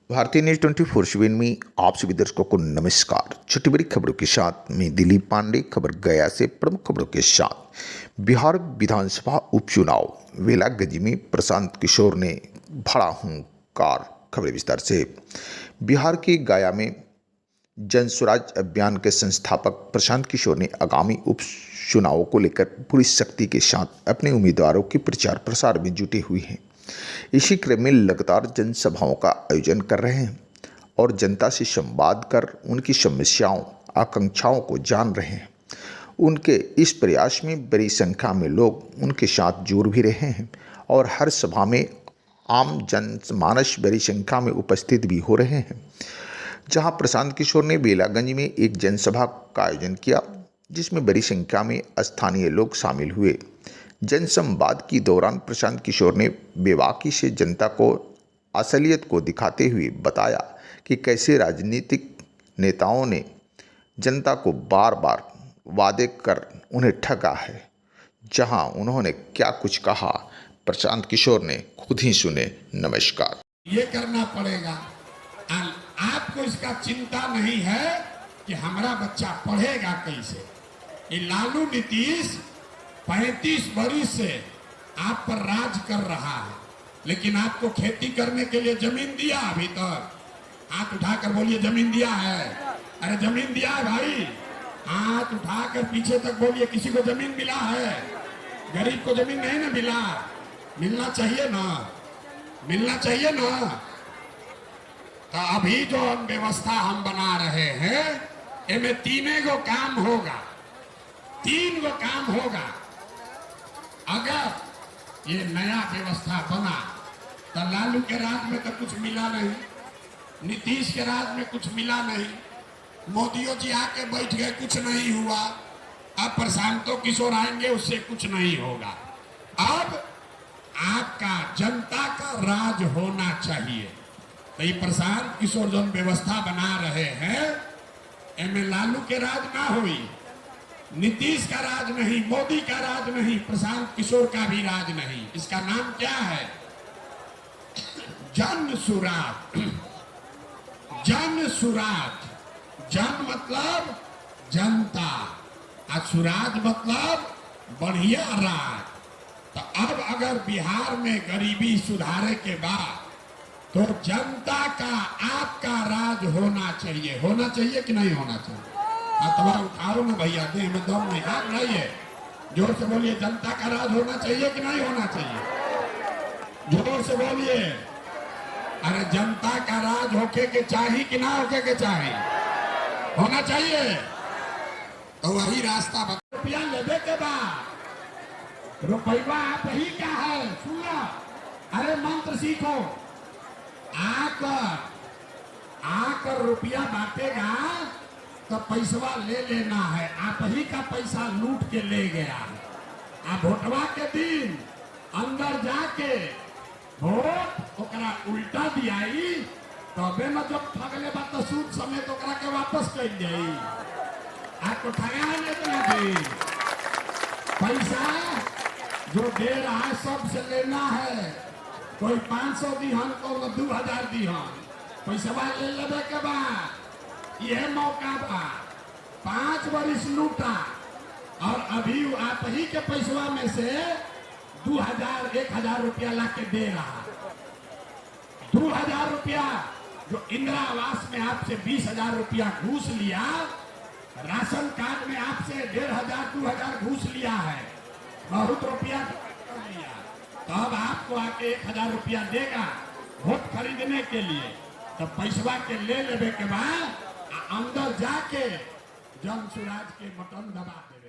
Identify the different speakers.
Speaker 1: भारतीय न्यूज 24/7 में आप सभी दर्शकों को नमस्कार। छोटी बड़ी खबरों के साथ मैं दिलीप पांडे खबर गया से प्रमुख खबरों के साथ। बिहार विधानसभा उपचुनाव वेलागंज में प्रशांत किशोर ने भरा हुंकार। खबर विस्तार से। बिहार के गया में जन स्वराज अभियान के संस्थापक प्रशांत किशोर ने आगामी उपचुनावों को लेकर पूरी शक्ति के साथ अपने उम्मीदवारों के प्रचार प्रसार में जुटे हुए हैं। इसी क्रम में लगातार जनसभाओं का आयोजन कर रहे हैं और जनता से संवाद कर उनकी समस्याओं आकांक्षाओं को जान रहे हैं। उनके इस प्रयास में बड़ी संख्या में लोग उनके साथ जुड़ भी रहे हैं और हर सभा में आम जनमानस बड़ी संख्या में उपस्थित भी हो रहे हैं। जहां प्रशांत किशोर ने बेलागंज में एक जनसभा का आयोजन किया, जिसमें बड़ी संख्या में स्थानीय लोग शामिल हुए। जनसंवाद के दौरान प्रशांत किशोर ने बेबाकी से जनता को असलियत को दिखाते हुए बताया कि कैसे राजनीतिक नेताओं ने जनता को बार बार वादे कर उन्हें ठगा है। जहां उन्होंने क्या कुछ कहा, प्रशांत किशोर ने खुद ही सुने। नमस्कार।
Speaker 2: ये करना पड़ेगा। आपको इसका चिंता नहीं है कि हमारा बच्चा पढ़ेगा कैसे। ये लालू नीतीश 35 वर्ष से आप पर राज कर रहा है, लेकिन आपको खेती करने के लिए जमीन दिया अभी तक? हाथ उठाकर बोलिए जमीन दिया है। अरे जमीन दिया है भाई, हाथ उठाकर पीछे तक बोलिए किसी को जमीन मिला है? गरीब को जमीन नहीं ना मिला? मिलना चाहिए ना, मिलना चाहिए ना। तो अभी जो व्यवस्था हम बना रहे हैं, इनमें 3 गो काम होगा, 3 गो काम होगा। अगर ये नया व्यवस्था बना तो लालू के राज में तो कुछ मिला नहीं, नीतीश के राज में कुछ मिला नहीं, मोदी जी आके बैठ गए, कुछ नहीं हुआ। अब प्रशांतो किशोर आएंगे, उससे कुछ नहीं होगा। अब आपका जनता का राज होना चाहिए। तो ये प्रशांत किशोर जो व्यवस्था बना रहे हैं, इनमें लालू के राज ना हुई, नीतीश का राज नहीं, मोदी का राज नहीं, प्रशांत किशोर का भी राज नहीं। इसका नाम क्या है? जन सुराज। जन सुराज। जन मतलब जनता और सुराज मतलब बढ़िया राज। तो अब अगर बिहार में गरीबी सुधारे के बाद तो जनता का आपका राज होना चाहिए। होना चाहिए कि नहीं होना चाहिए? अथवा उठाओ ना भैया, देह में दम नहीं, हाथ नहीं है। जोर से बोलिए, जनता का राज होना चाहिए कि नहीं होना चाहिए? जोर से बोलिए। अरे जनता का राज होके के चाहिए कि ना होके के चाहिए? होना चाहिए। तो वही रास्ता रुपया लेने के बाद रुपया आप ही क्या है सुनो। अरे मंत्र सीखो। आकर रुपया बांटेगा तो पैसवा ले लेना है। आप ही का पैसा लूट के ले गया है। आप वोटवा के दिन अंदर जाके वोट ओकरा उल्टा दियाई, तबे न जब ठगले बा तो सूद समेत ओकरा के वापस कर जाई। आपको ठगा है नहीं, पैसा जो दे रहा है सबसे लेना है। कोई 500 दिहन, को 2000 दिहन, पैसा ले लेने के बाद यह मौका बा। 5 वर्ष लूटा और अभी आप ही के पैसवा में से 2000-1000 रुपया ला के दे रहा। 2000 रुपया जो इंदिरा आवास में आपसे 20,000 रुपया घूस लिया, राशन कार्ड में आपसे 1500-2000 घूस लिया है, बहुत रुपया लिया। तो अब आपको आके 1000 रुपया देगा वोट खरीदने के लिए। तो पैसवा के ले लेने के बाद अंदर जाके जन सुराज के बटन दबा देगा।